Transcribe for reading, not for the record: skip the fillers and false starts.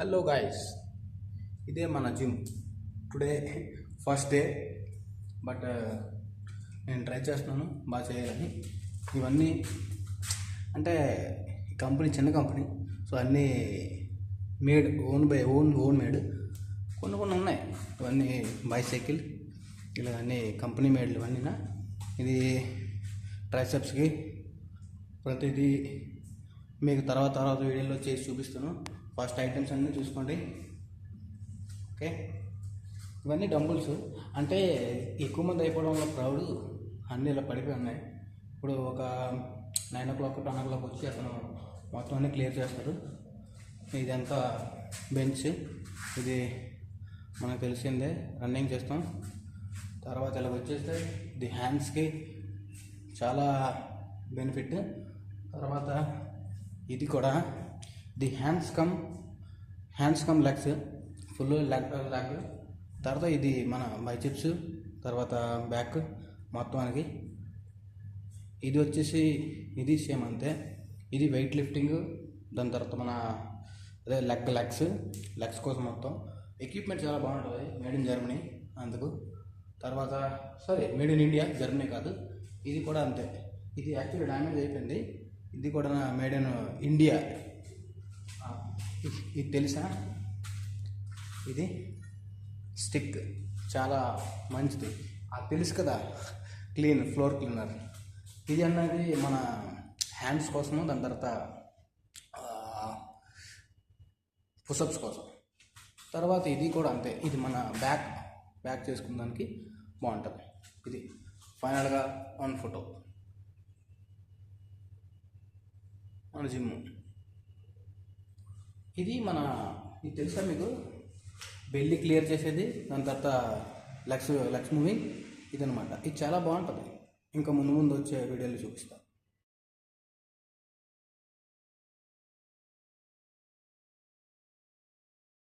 Hello guys, ఇదే మన gym. Today first day. But నేను ట్రై చేస్తున్నాను బాగా చేయాలని. ఇవన్నీ అంటే ఈ కంపెనీ చిన్న కంపెనీ, సో అన్నీ మేడ్ ఓన్ మేడ్. కొన్ని ఉన్నాయి. ఇవన్నీ బైసైకిల్ ఇలా అన్నీ కంపెనీ మేడ్లు ఇవన్నీనా. ఇది ట్రైసెప్స్కి ప్రతిదీ మీకు తర్వాత వీడియోలో చేసి చూపిస్తాను. ఫస్ట్ ఐటమ్స్ అన్నీ చూసుకోండి. ఓకే, ఇవన్నీ డంబుల్స్. అంటే ఎక్కువ మంది అయిపోవడం వల్ల క్రౌడ్ అన్నీ ఇలా పడిపోయి ఉన్నాయి. ఇప్పుడు ఒక 9 o'clock 10 o'clock వచ్చి అతను మొత్తం అన్నీ క్లియర్ చేస్తారు. ఇదంతా బెంచ్. ఇది మనకు తెలిసిందే, రన్నింగ్ చేస్తాం. తర్వాత ఇలా వచ్చేస్తే ఇది హ్యాండ్స్కి చాలా బెనిఫిట్. తర్వాత ఇది కూడా the hands come legs, full leg. తర్వాత ఇది మన బైచెప్స్, తర్వాత బ్యాక్ మొత్తానికి. ఇది వచ్చేసి ఇది సేమ్ అంతే. ఇది వెయిట్ లిఫ్టింగ్. దాని తర్వాత మన అదే లెగ్స్ కోసం మొత్తం ఎక్విప్మెంట్ చాలా బాగుంటుంది. మేడ్ ఇన్ జర్మనీ అందుకు. తర్వాత మేడ్ ఇన్ ఇండియా, జర్మనీ కాదు. ఇది కూడా అంతే. ఇది యాక్చువల్లీ డ్యామేజ్ అయిపోయింది. ఇది కూడా మేడ్ ఇన్ ఇండియా. ఇది తెలుసా? ఇది స్టిక్ చాలా మంచిది. తెలుసు కదా, ఫ్లోర్ క్లీనర్. ఇది అన్నది మన హ్యాండ్స్ కోసము, దాని తర్వాత పుషప్స్ కోసం. తర్వాత ఇది కూడా అంతే. ఇది మన బ్యాక్ చేసుకున్నానికి బాగుంటుంది. ఇది ఫైనల్గా 1 ఫోటో మన జిమ్. ఇది తెలుసా మీకు? బెల్లి క్లియర్ చేసేది, దాని తర్వాత లెగ్స్ మూవింగ్. ఇదనమాట. ఇది చాలా బాగుంటుంది. ఇంకా ముందు వచ్చే వీడియోలు చూపిస్తాను.